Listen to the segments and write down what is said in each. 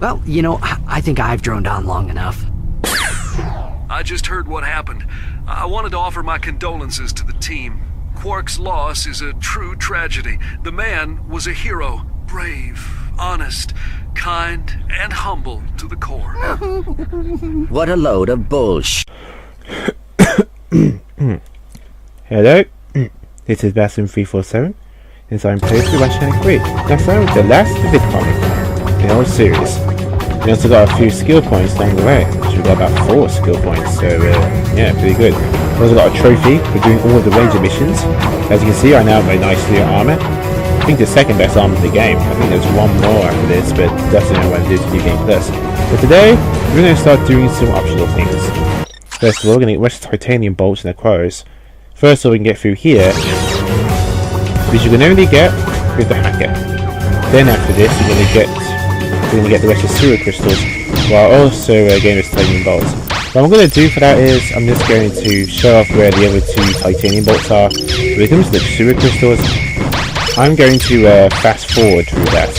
Well, you know, I think I've droned on long enough. I just heard what happened. I wanted to offer my condolences to the team. Qwarks' loss is a true tragedy. The man was a hero. Brave, honest, kind, and humble to the core. What a load of bullshit. Hello, this is Basim347, and so I'm playing through Ratchet & That's the last of it comic in the whole series. We also got a few skill points along the way, which we got about 4 skill points, so yeah, pretty good. We also got a trophy for doing all of the ranger missions. As you can see, I now have my nice new armor. I think the second best armor in the game. I think there's one more after this, but that's the only one to do to New Game Plus. But today, we're going to start doing some optional things. First of all, we're going to get rest titanium bolts and Aquatos. First of all, we can get through here, which you can only get with the hacker. Then after this, we're going to get the rest of sewer crystals, while also getting this titanium bolts. What I'm going to do for that is, I'm just going to show off where the other 2 titanium bolts are. When it comes to the sewer crystals, I'm going to fast forward through that.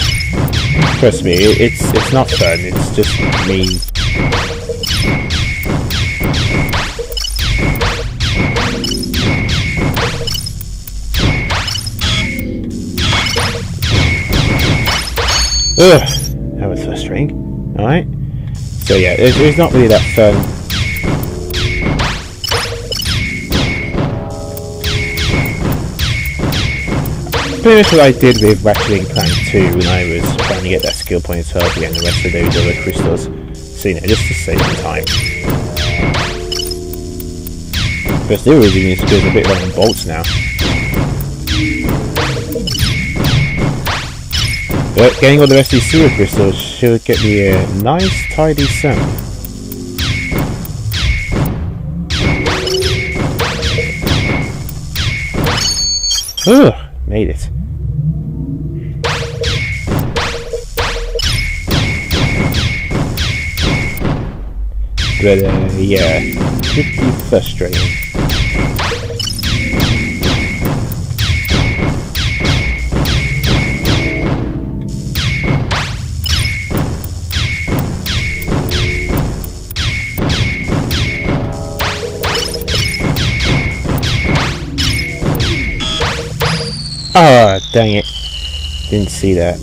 Trust me, it's not fun, it's just mean. Ugh, that was frustrating. Alright, so yeah, it's not really that fun. Pretty much what I did with Ratchet & Clank 2 when I was trying to get that skill point as well to get the rest of those other crystals. So you know, just to save some time. But still using these skills a bit like on bolts now. But getting all the rest of these sewer crystals should get me a nice tidy sum. Ugh, made it. But yeah, pretty frustrating. Ah, dang it. Didn't see that.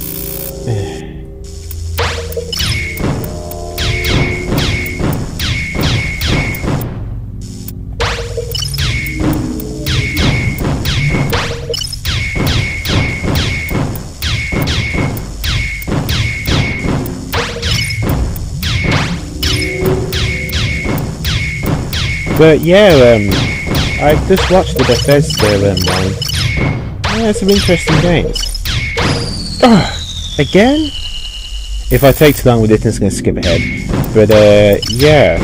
But yeah, I just watched the Bethesda one. Yeah, some interesting games. Again? If I take too long with it, it's going to skip ahead. But yeah.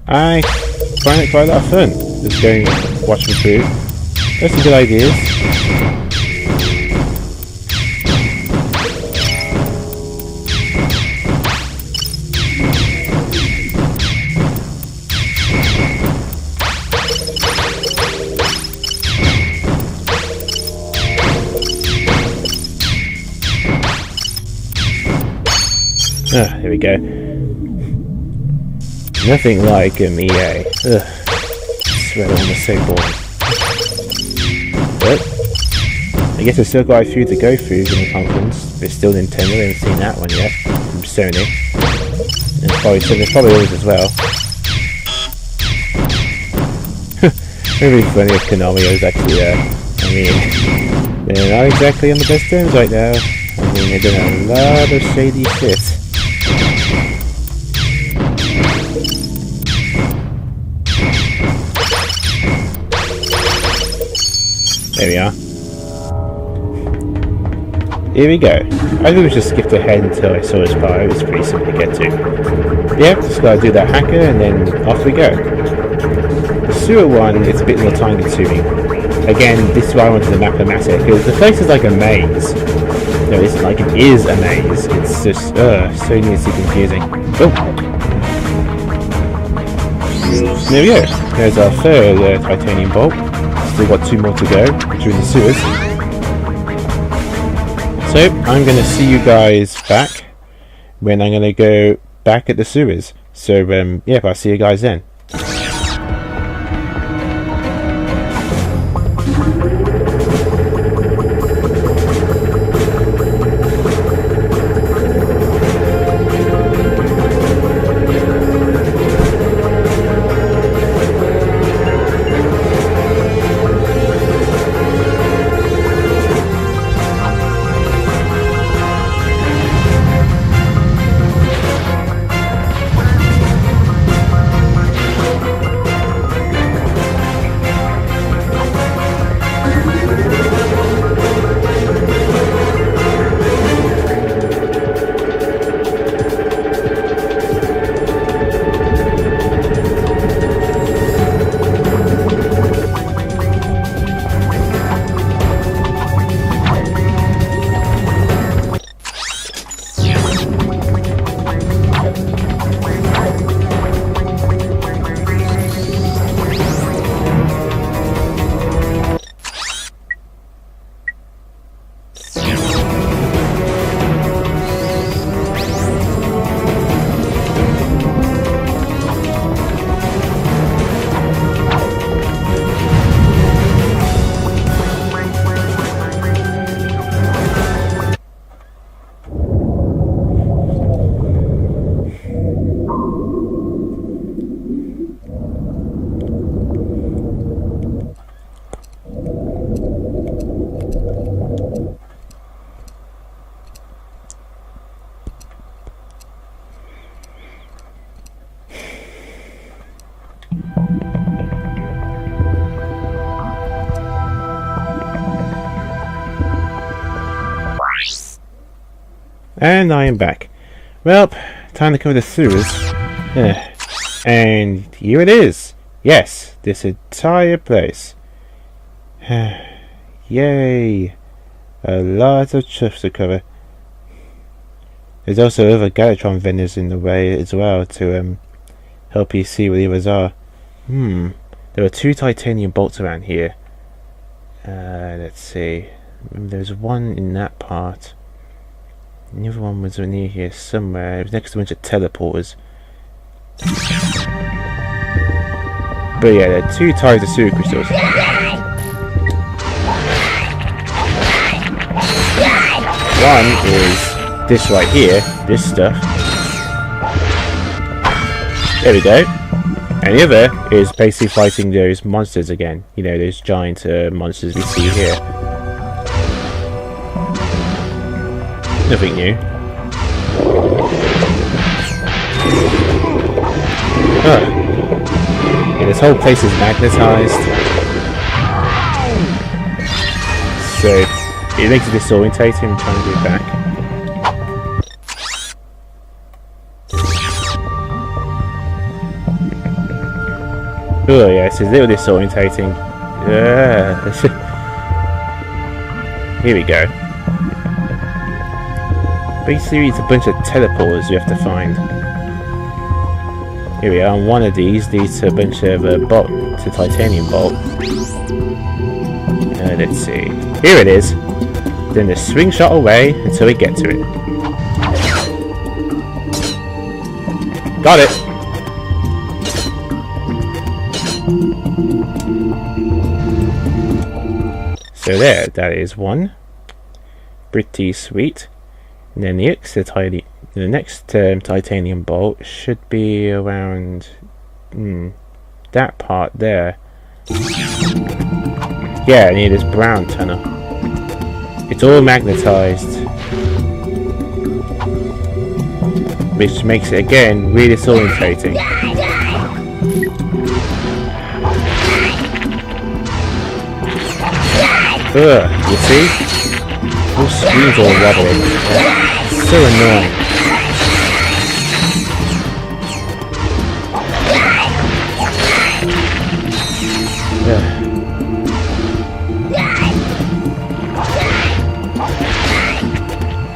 I find it quite a lot of fun. Just going watching through. There's some good ideas. Here we go. Nothing like EA. Ugh. It's really almost so boring. But I guess there's still quite a few to go through in the conference. There's still Nintendo, I haven't seen that one yet. From Sony. And there's probably others as well. Really funny if Konami was actually there. I mean, they're not exactly on the best terms right now. I mean, they're doing a lot of shady shit. There we are. Here we go. I think we just skipped ahead until I saw this part. It was pretty simple to get to. Yep, just gotta do that hacker and then off we go. The sewer one is a bit more time consuming. Again, this is why I wanted the mapomatic, because the place is like a maze. No, it's like it is a maze. It's just so nearly confusing. Oh. There we go. There's our third titanium bolt. Still got 2 more to go through the sewers. So I'm going to see you guys back when I'm going to go back at the sewers. So yeah, I'll see you guys then. And I am back. Well, time to cover the sewers. And here it is. Yes, this entire place. Yay. A lot of stuff to cover. There's also other gadgetron vendors in the way as well to help you see where the others are. There are 2 titanium bolts around here. Let's see. There's one in that part. The other one was near here somewhere. It was next to a bunch of teleporters. But yeah, there are 2 types of sewer crystals. One is this right here, this stuff. There we go. And the other is basically fighting those monsters again. You know, those giant monsters we see here. Nothing new. Yeah, this whole place is magnetized. So it makes it disorientating trying to get back. Oh yeah, it's a little disorientating. Yeah. Here we go. Basically it's a bunch of teleporters you have to find. Here we are, and one of these leads to a bunch of titanium bolt. Let's see. Here it is. Then the swing shot away until we get to it. Got it! So there, that is one. Pretty sweet. And then the next titanium bolt should be around that part there. Yeah, near this brown tunnel. It's all magnetized, which makes it again really disorientating. You see? Whole screen's all wobbling. It's so annoying.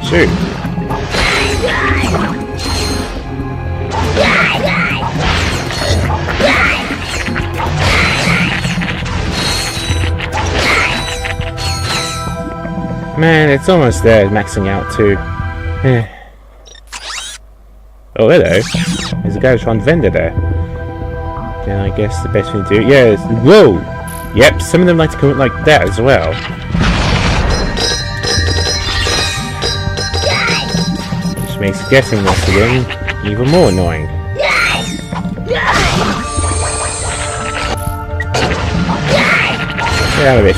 Shoot. Man, it's almost there, maxing out too. Oh, hello. There's a gadgetron vendor there. Then I guess the best thing to do... Yeah, whoa! Yep, some of them like to come up like that as well. Which makes getting this again even more annoying. Get out of it.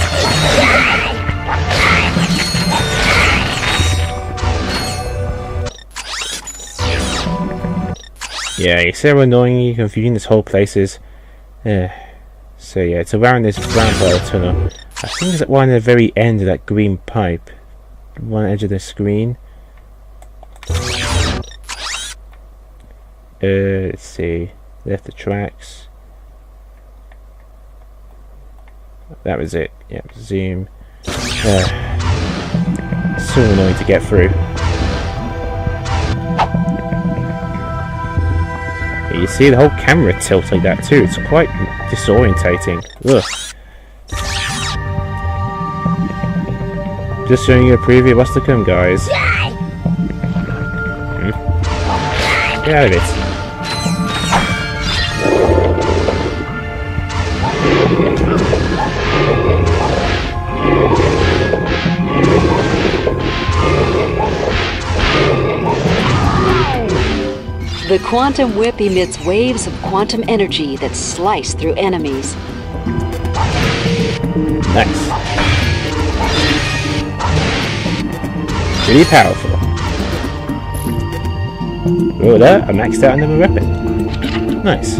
Yeah, it's so annoying, confusing this whole place is. So yeah, it's around this brown part of the tunnel. I think it's at one at the very end of that green pipe. One edge of the screen. Let's see. Left the tracks. That was it. Yep, zoom. So annoying to get through. You see the whole camera tilt like that too. It's quite disorientating. Ugh. Just showing you a preview of what's to come, guys. Get out of it. The quantum whip emits waves of quantum energy that slice through enemies. Nice. Pretty powerful. Oh, there, I maxed out another weapon. Nice.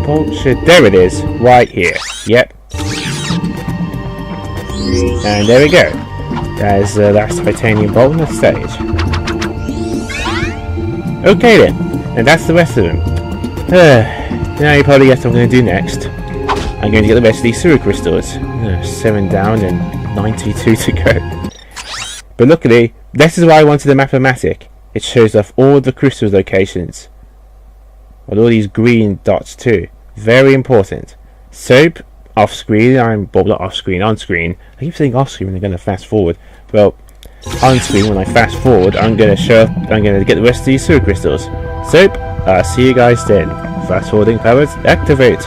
Bullshit. There it is, right here. Yep. And there we go. There's that titanium bolt on the stage. Okay then, and that's the rest of them. Now you probably guess what I'm going to do next. I'm going to get the rest of these sewer crystals. 7 down and 92 to go. But luckily, this is why I wanted the mapomatic. It shows off all the crystal locations. With all these green dots too. Very important. Soap, off screen, not off screen, on screen. I keep saying off screen when I'm going to fast forward. Well, on screen when I fast forward, I'm going to get the rest of these sewer crystals. Soap, I'll see you guys then. Fast forwarding powers, activate.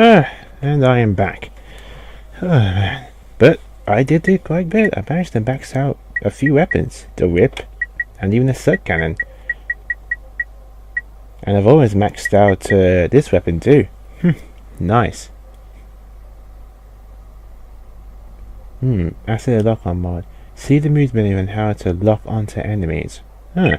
And I am back. Oh man. But I did do quite a bit. I managed to max out a few weapons. The whip, and even the sub cannon. And I've always maxed out this weapon too. Nice. After the lock on mod. See the moves menu and how to lock onto enemies. Huh.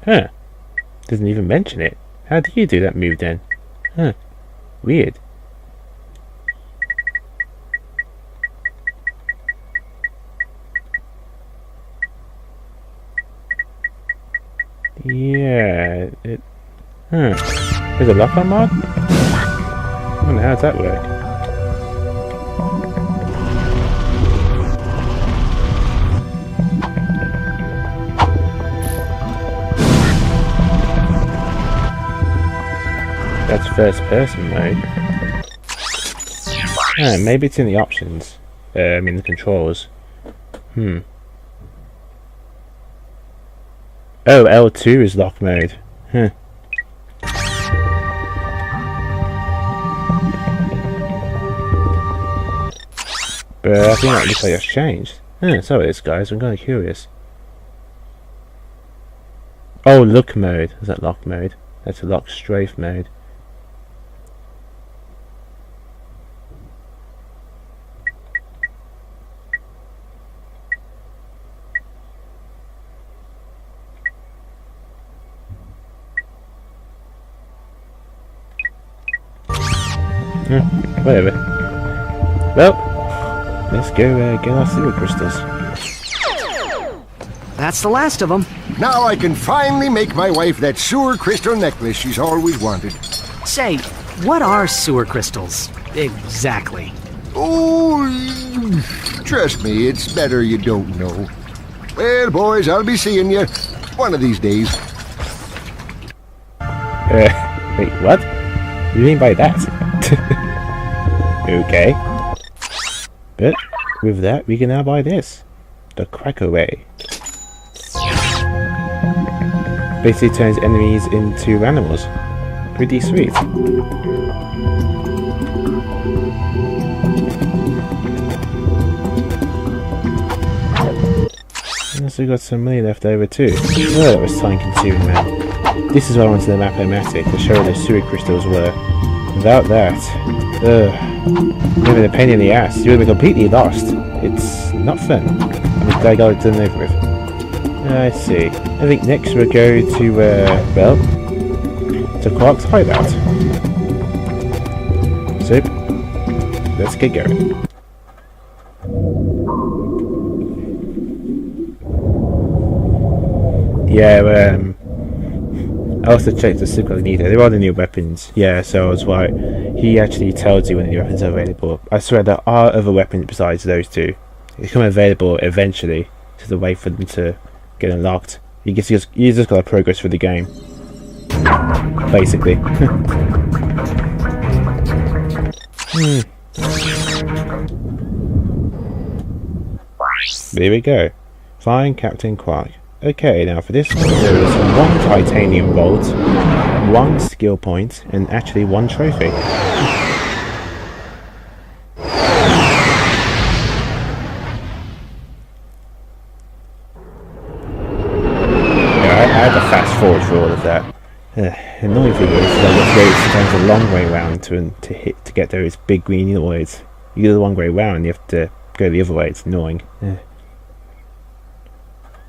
Huh. Doesn't even mention it. How do you do that move then? Huh. Weird. Yeah, it... There's a lock on mod? I wonder how does that work? That's first person mode. Maybe it's in the options. In the controls. Oh, L2 is lock mode. But I think that looks like it's changed. So it is, guys. I'm kind of curious. Oh, look mode. Is that lock mode? That's a lock strafe mode. Whatever. Well, let's go get our sewer crystals. That's the last of them. Now I can finally make my wife that sewer crystal necklace she's always wanted. Say, what are sewer crystals? Exactly. Oh, trust me, it's better you don't know. Well, boys, I'll be seeing you one of these days. Wait, what? What do you mean by that? Okay. But with that, we can now buy this. The Crackaway. Basically turns enemies into animals. Pretty sweet. And also got some money left over too. Oh, that was time consuming, man. This is what I wanted the mapomatic to show where the sewer crystals were. Without that, even a pain in the ass. You would have been completely lost. It's not fun. I'm glad I got it done over with. I see. I think next we'll go to, well, to qwarks hideout. So, let's get going. Yeah, I also checked the Supercognito. There are the new weapons. Yeah, so I was right. He actually tells you when the new weapons are available. I swear there are other weapons besides those two. They become available eventually. So the way for them to get unlocked. You just got to progress through the game. Basically. There we go. Find Captain Qwark. Okay, now for this one, there is one titanium bolt, one skill point, and actually one trophy. I had to fast forward for all of that. Annoying thing is that it's sometimes a long way round to get those big green noids. You go the long way round, you have to go the other way. It's annoying.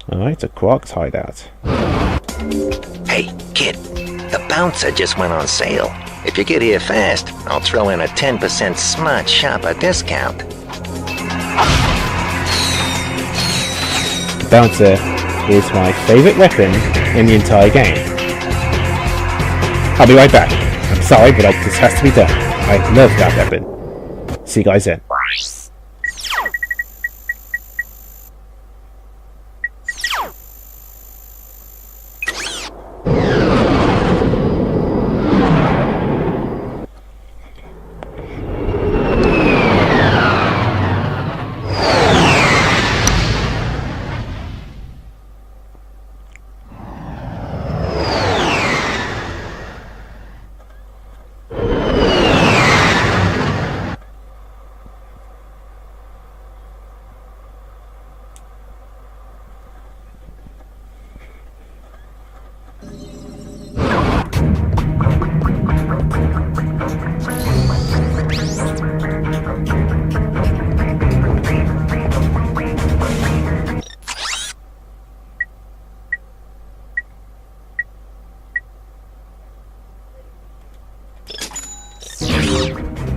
Alright, a qwarks hideout. Hey, kid, The bouncer just went on sale. If you get here fast, I'll throw in a 10% smart shopper discount. Bouncer is my favourite weapon in the entire game. I'll be right back. I'm sorry, but this has to be done. I love that weapon. See you guys then.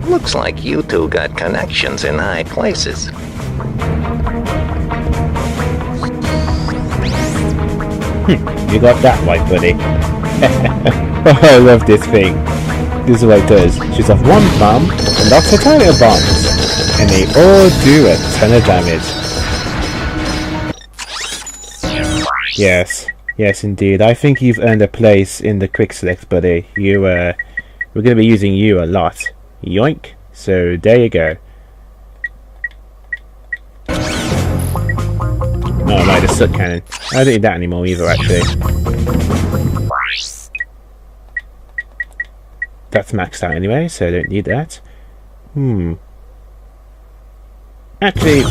Looks like you two got connections in high places. You got that right, buddy. Oh, I love this thing. This is what it does. Shoots off one bomb and lots of tiny bombs. And they all do a ton of damage. Yes. Yes, indeed. I think you've earned a place in the quick select, buddy. We're going to be using you a lot. Yoink. So, there you go. Oh, I like the soot cannon. I don't need that anymore either, actually. That's maxed out anyway, so I don't need that. Actually,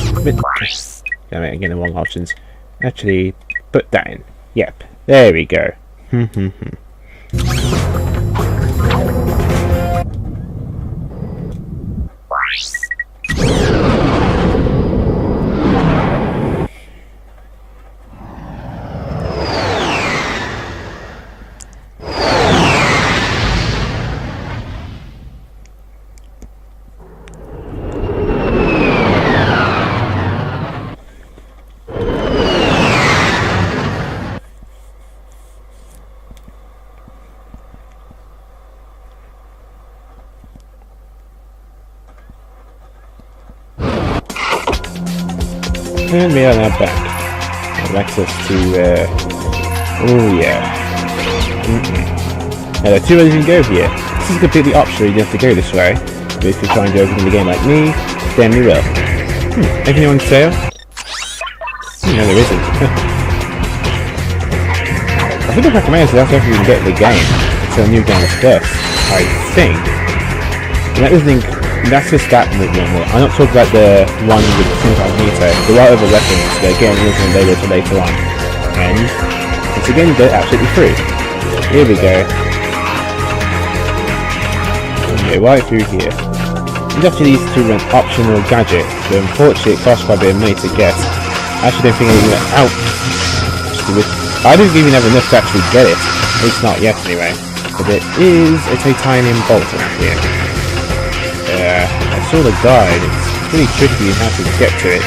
I'm getting the wrong options. Actually, put that in. Yep, there we go. And we are now back. I have access to, oh yeah. Now there are two ways you can go here. This is completely optional, you don't have to go this way. But if you're trying to open the game like me, then you will. Anything on sale? No, there isn't. I think I recommend that's after you can get the game. It's a new game first, I think. And that doesn't that's just that one. I'm not talking about the one with 25 meter. There are other weapons that again wasn't available for later on. And once again you go absolutely free. Here we go. Okay, right through here. You actually need to run optional gadget, but unfortunately it costs quite a bit of money to get. I actually don't think I'm even out. I don't even have enough to actually get it. At least not yet anyway. But there is a titanium bolt around here. I saw the guide. It's pretty tricky in how to get to it.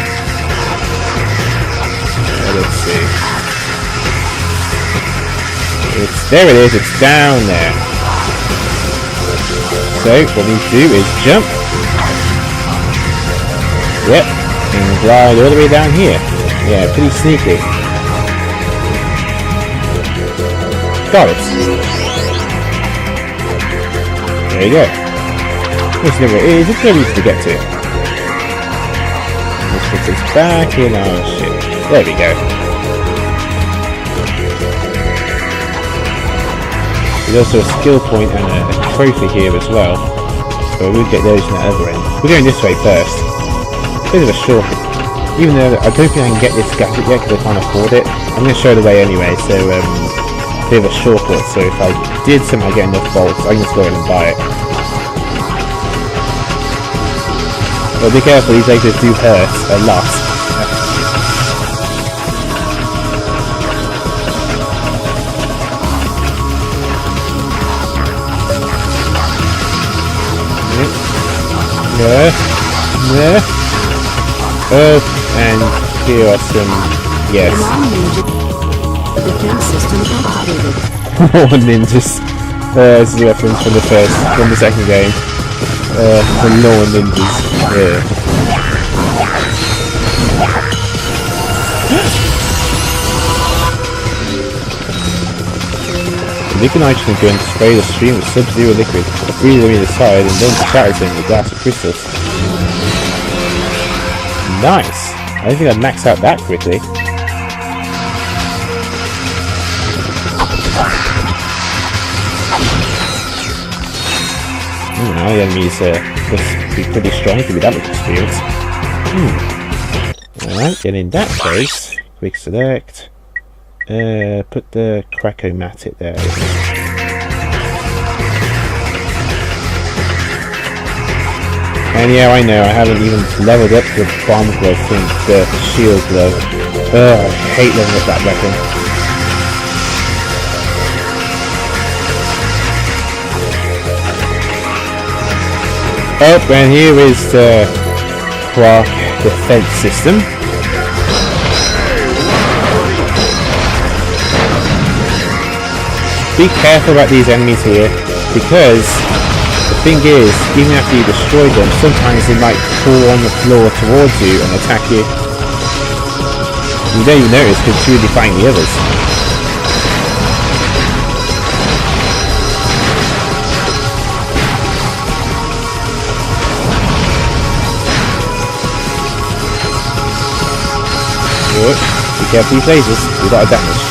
Let's see. There it is. It's down there. So what we need to do is jump. Yep. And glide all the way down here. Yeah, pretty sneaky. Got it. There you go. This never is, it's very easy to get to. Let's put this back in our ship. There we go. There's also a skill point and a trophy here as well. So we'll get those in the other end. We're going this way first. Bit of a shortcut. Even though I don't think I can get this gadget yet because I can't afford it. I'm going to show the way anyway, so bit of a shortcut. So if I did somehow get enough bolts, I can just go in and buy it. But be careful, these lasers do hurt a lot. Oh, and here are some... Yes. Defense system activated. More ninjas. This is a reference from the second game. The lower ninjas. Yeah. Liquid nitrogen gun sprayed a stream of sub-zero liquid, breathed them inside, and then shattered them with glass of crystals. Nice! I don't think I'd max out that quickly. Now the enemies must be pretty strong to be that much experience. Alright, and in that case, quick select. Put the Aquatos there. And yeah, I know, I haven't even leveled up the bomb glove thing, the shield glove. I hate leveling up that weapon. Oh, and here is the qwark defense system. Be careful about these enemies here, because the thing is, even after you destroy them, sometimes they might fall on the floor towards you and attack you. You don't even notice because you're really fighting the others. Good. Be careful these lasers, do a lot of damage.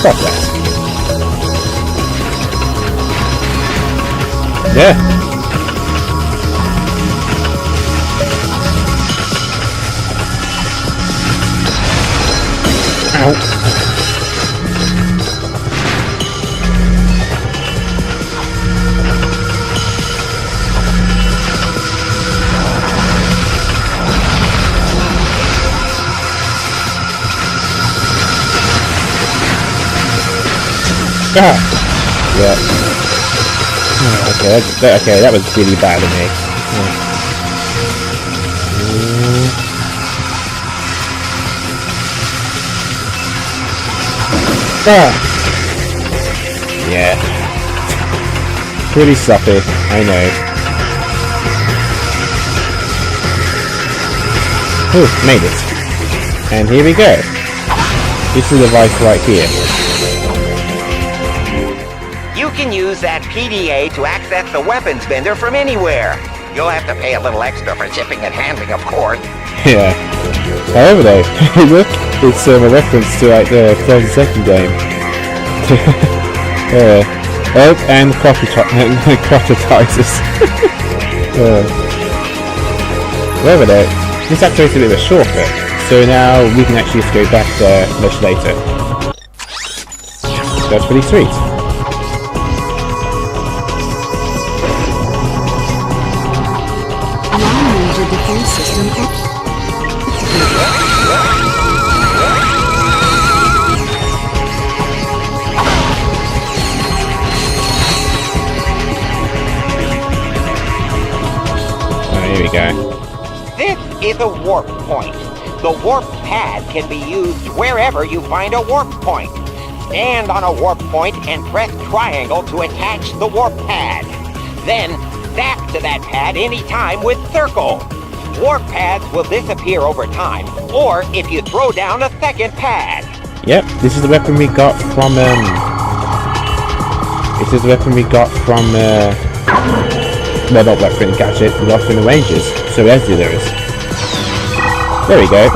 Stop that. Yeah. Ow. Ah! Yeah. Okay, that was really bad of me. Ah! Yeah. Pretty sloppy, I know. Ooh, made it. And here we go. This is the device right here. You can use that PDA to access the weapons vendor from anywhere. You'll have to pay a little extra for shipping and handling, of course. Yeah. However though, look, it's a reference to like the 32nd game. Oh, and crocodizers. However though, this activates a bit of a shortcut, so now we can actually just go back there much later. That's pretty sweet. Defense system activated. Here we go. This is a warp point. The warp pad can be used wherever you find a warp point. Stand on a warp point and press triangle to attach the warp pad. Then zap to that pad anytime with circle. Warp pads will disappear over time, or if you throw down a second pad. Yep, this is the weapon we got from well, not weapon, gadget, we got from the Rangers. So let's do those. There we go.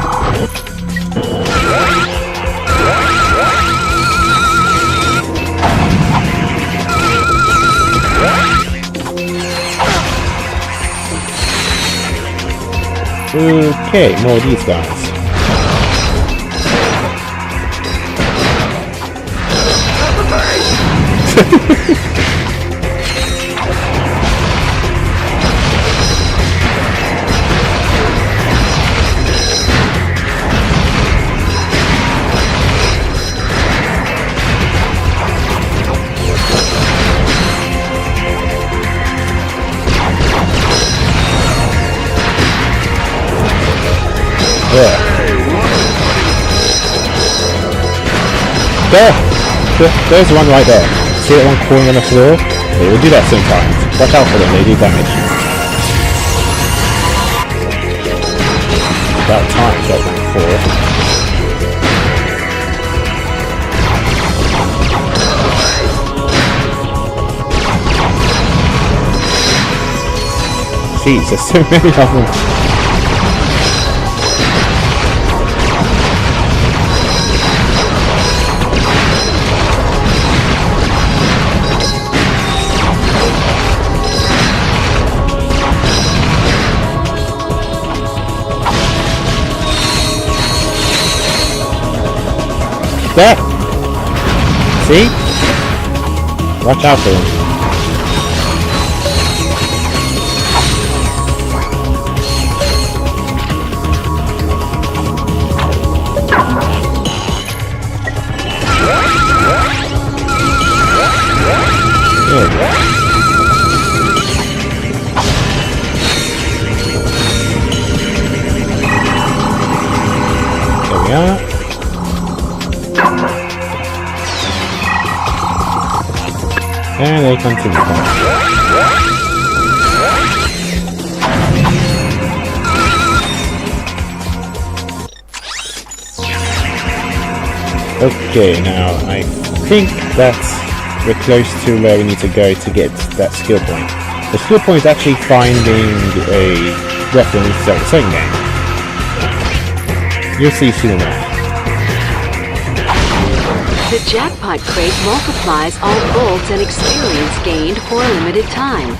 Okay, more of these guys. Yeah. There's one right there. See that one crawling on the floor? They will do that sometimes. Watch out for them, they do damage. About time shot rank 4. Jeez, there's so many of them. There! See? Watch out for them. There we are. And they continue. Okay, now I think we're close to where we need to go to get that skill point. The skill point is actually finding a weapon inside the second game. You'll see soon enough. The jackpot crate multiplies all golds and experience gained for a limited time.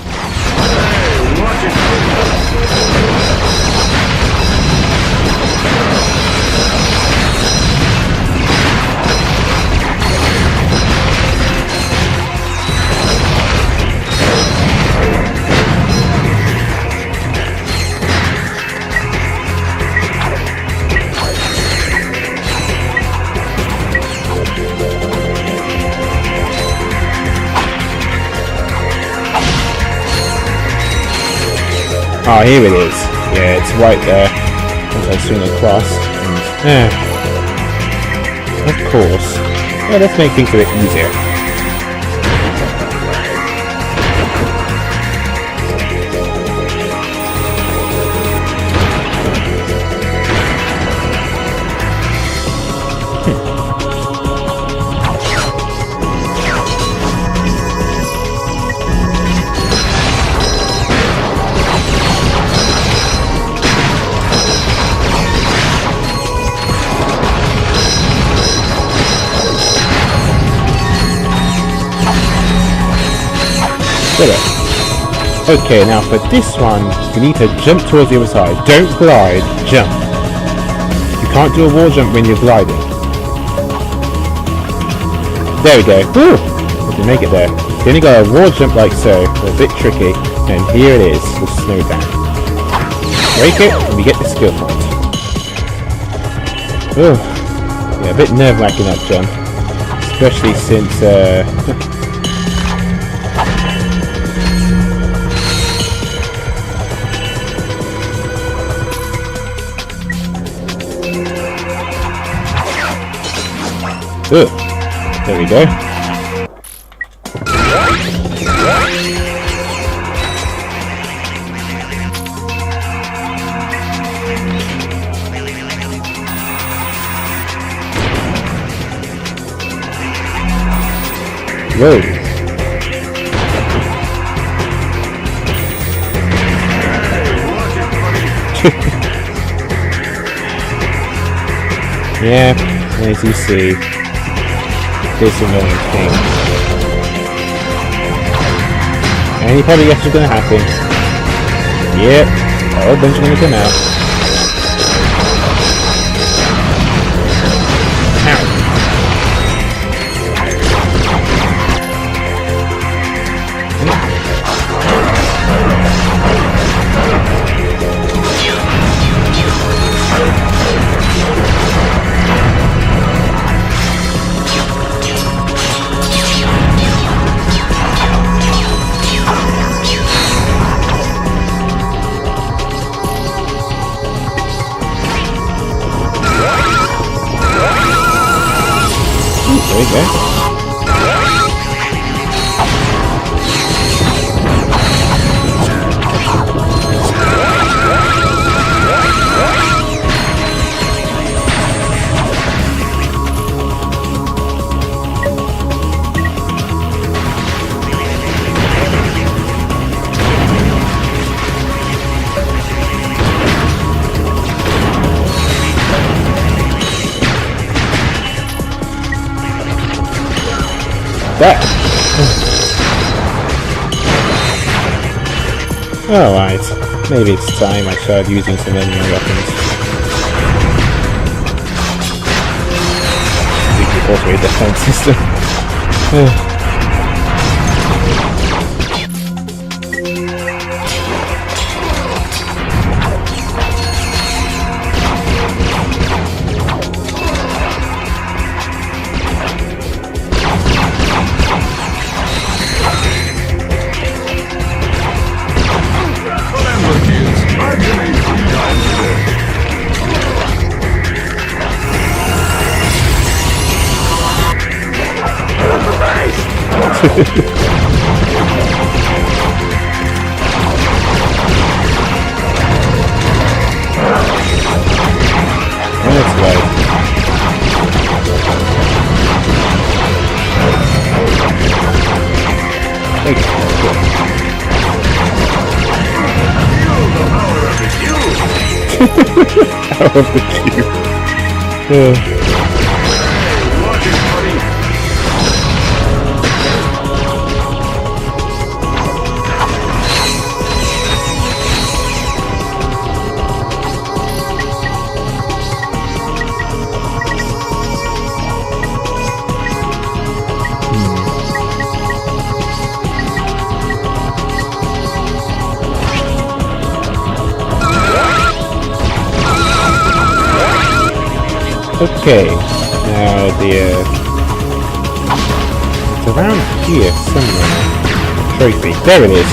Oh, here it is. Yeah, it's right there. As I swing across. And, of course. Yeah, let's make things a bit easier. Okay, now for this one, you need to jump towards the other side. Don't glide, jump. You can't do a wall jump when you're gliding. There we go. Woo! We can make it there. You only got a wall jump like so, a bit tricky, and here it is, the snowbank. Break it, and we get the skill point. Ooh. Yeah, a bit nerve-wracking that jump. Especially since, Ugh. There we go. Whoa. Yeah, as you see. This annoying thing. And you probably guess what's gonna happen. Yep, a whole bunch are gonna come out. Ow. There we go. That. Alright, maybe it's time I started using some enemy weapons. We could automate the defense system. That's right. Thank you. Out of the cube. Okay, now it's around here somewhere. Trophy, there it is.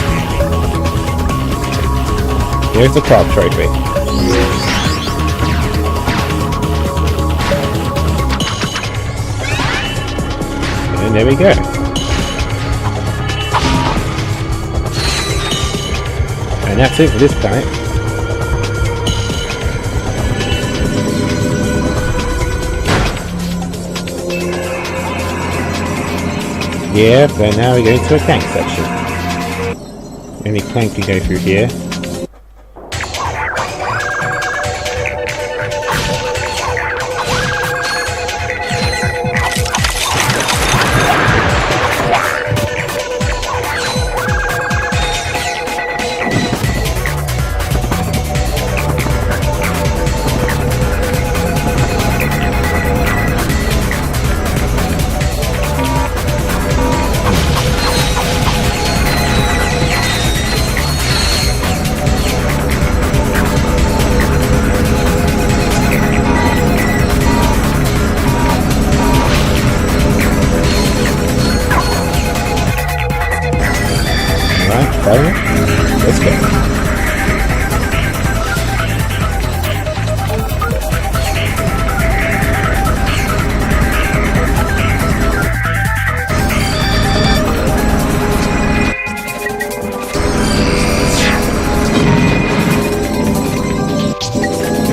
Here's the crop trophy. And there we go. And that's it for this planet. Yeah, but now we go to a clank section. Only clank can go through here. Let's go.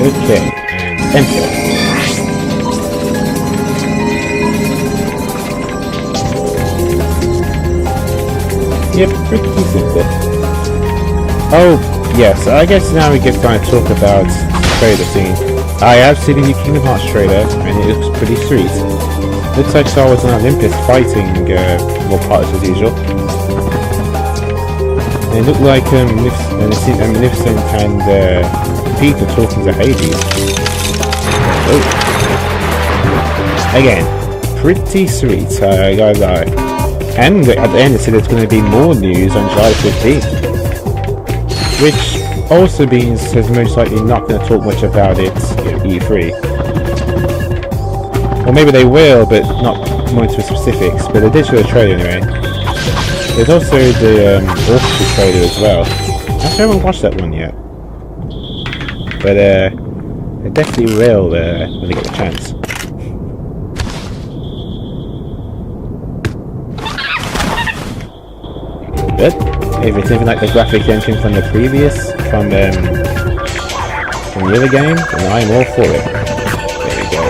Okay, and enter. Yep, pretty simple. Oh, yes, I guess now we get time to talk about the trailer scene. I have seen the new Kingdom Hearts trailer, and it looks pretty sweet. Looks like Star Wars on Olympus fighting more parts as usual. And it looked like Magnificent and Peter talking to Hades. Oh. Again, pretty sweet, I gotta lie. And at the end it said there's going to be more news on July 15th. Which also means there's most likely not going to talk much about it at E3. Or maybe they will, but not more into specifics. But they did show a trailer anyway. There's also the orchestra trailer as well. Actually, I haven't watched that one yet. But I definitely will when I get the chance. good. If it's anything like the graphic engine from the previous, from the other game, then I'm all for it. There we go.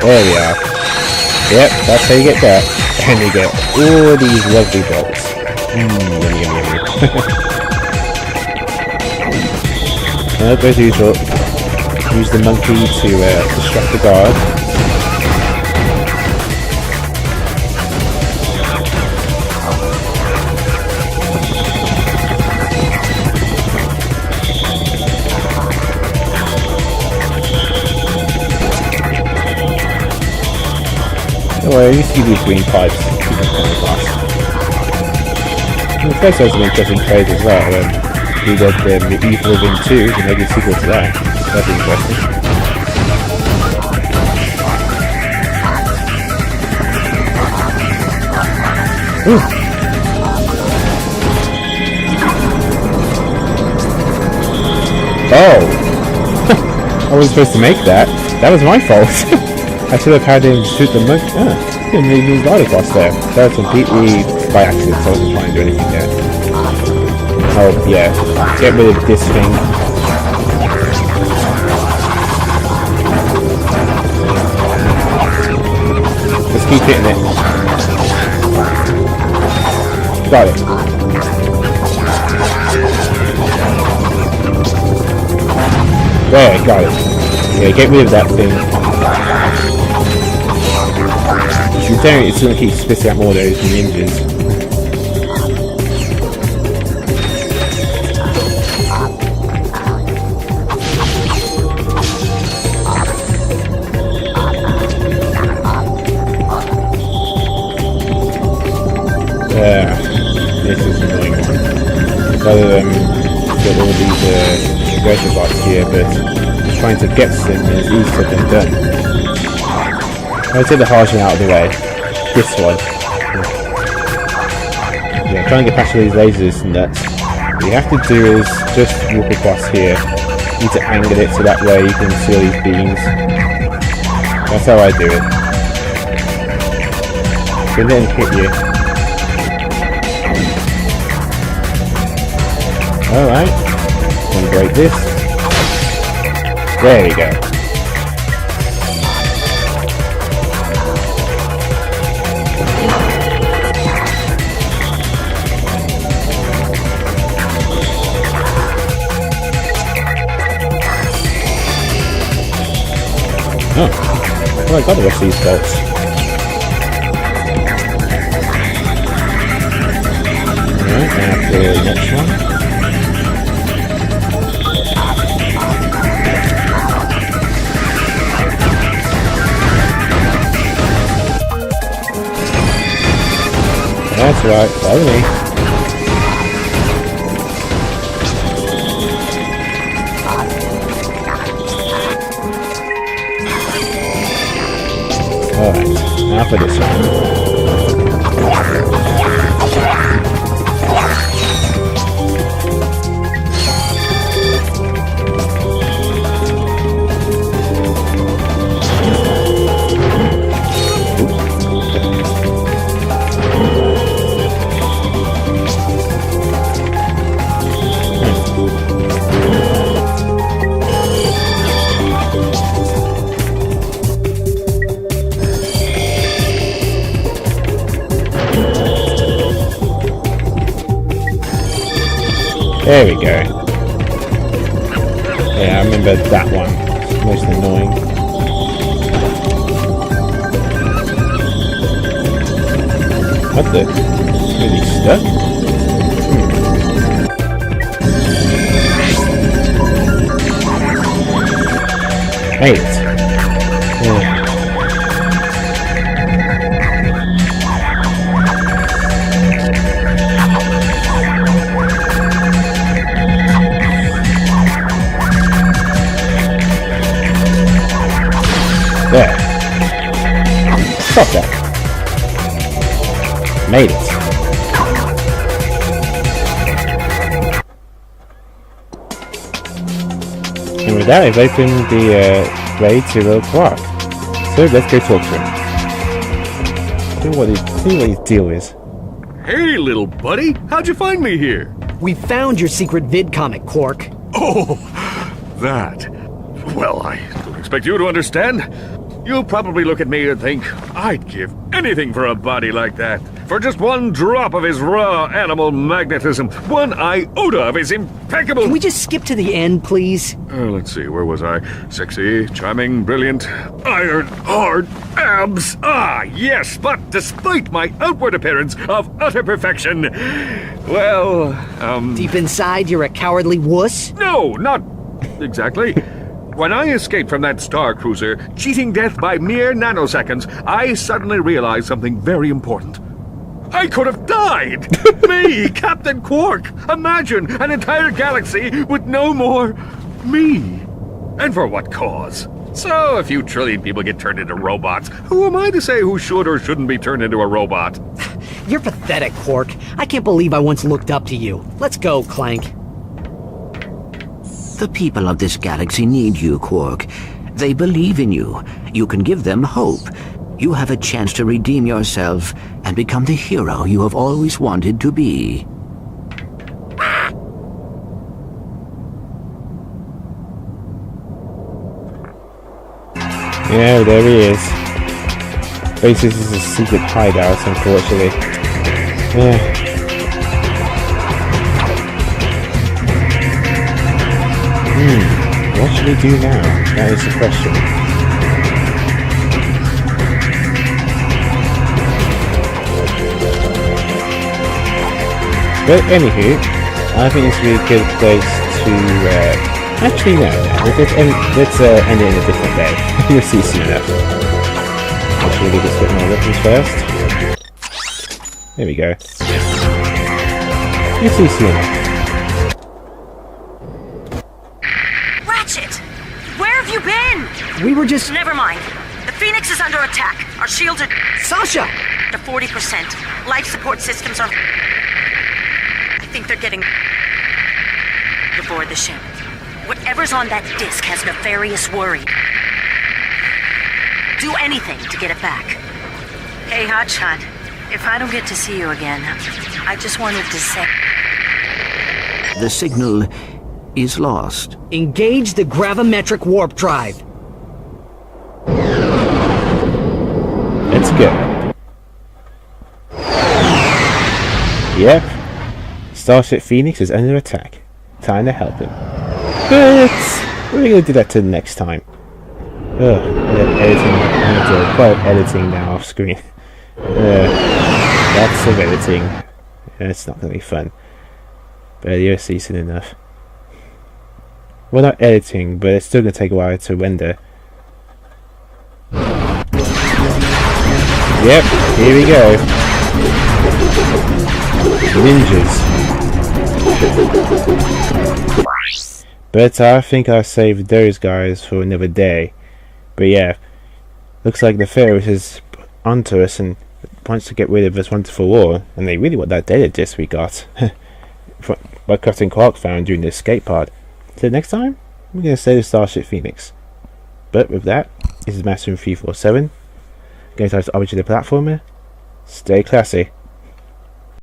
There we are. Yep, that's how you get that. And you get all these lovely bolts. Yummy, yummy, yummy. And as usual, use the monkey to distract the guard. Well, I used to use these green pipes to keep them kind of fast. And the first has some interesting trades as well. We did the Evil Within 2, and maybe a sequel to that. That'd be interesting. Ooh. Oh! I wasn't supposed to make that. That was my fault. I should have had him shoot the monkey. Ah, he didn't really move right across there. That was completely by accident, so I wasn't trying to do anything there. Oh, yeah. Get rid of this thing. Just keep hitting it. Got it. There, got it. Yeah, get rid of that thing. You're saying it's going to keep spitting out more of those ninjas. This is an annoying one. Rather than get all these treasure bots here, but trying to get them is easier than done. I'll take the harsh one out of the way. This one. Yeah, trying to get past all these lasers and nuts. What you have to do is just walk across here. You need to angle it so that way you can see all these beams. That's how I do it. So then hit you. Alright. Gonna break this. There we go. Oh, well, I got the rest of these bolts. Alright, now for the next one. That's right, follow me. Alright, now for this one. There we go. Yeah, I remember that one. It's most annoying. What the? Really stuck? Made it. Yeah. There. Stop that. Made it. And with that, I've opened the way to a qwark. So let's go talk to him. See what his deal is. Hey, little buddy, how'd you find me here? We found your secret vid comic, Quark. Oh, that. Well, I don't expect you to understand. You'll probably look at me and think, I'd give anything for a body like that. For just one drop of his raw animal magnetism, one iota of his impeccable... Can we just skip to the end, please? Let's see, where was I? Sexy, charming, brilliant, iron, hard, abs. Ah, yes, but despite my outward appearance of utter perfection, well, Deep inside, you're a cowardly wuss? No, not exactly. When I escaped from that star cruiser, cheating death by mere nanoseconds, I suddenly realized something very important. I could have died! Me, Captain Quark! Imagine an entire galaxy with no more me! And for what cause? So, a few trillion people get turned into robots. Who am I to say who should or shouldn't be turned into a robot? You're pathetic, Quark. I can't believe I once looked up to you. Let's go, Clank. The people of this galaxy need you, Quark. They believe in you. You can give them hope. You have a chance to redeem yourself and become the hero you have always wanted to be. Yeah, there he is. Basically, this is a secret hideout, unfortunately. Yeah. What should we do now? That is the question. But anywho, I think this would be a good place to, actually no, let's end it in a different day. You'll see soon enough. Actually, just get my weapons first. There we go. You'll see soon enough. Ratchet! Where have you been? We were just... Never mind. The Phoenix is under attack. Our shields are... Sasha! to 40%. Life support systems are... I think they're getting... aboard the ship. Whatever's on that disk has nefarious worry. Do anything to get it back. Hey, Hotshot. If I don't get to see you again, I just wanted to say... The signal is lost. Engage the gravimetric warp drive. Let's go. Yep. Starship Phoenix is under attack. Time to help him. But we're going to do that till next time. Ugh, editing. I need to quite editing now off screen. Lots of editing. It's not going to be fun. But you'll see soon enough. Well, not editing, but it's still going to take a while to render. Yep, here we go. Ninjas. But I think I'll save those guys for another day. But yeah, looks like the Pharaoh is onto us and wants to get rid of us once for all. And they really want that data disk we got. What Captain Quark found during the escape pod. So next time, we're going to save Starship Phoenix. But with that, this is Master 347. Going to the original platformer. Stay classy.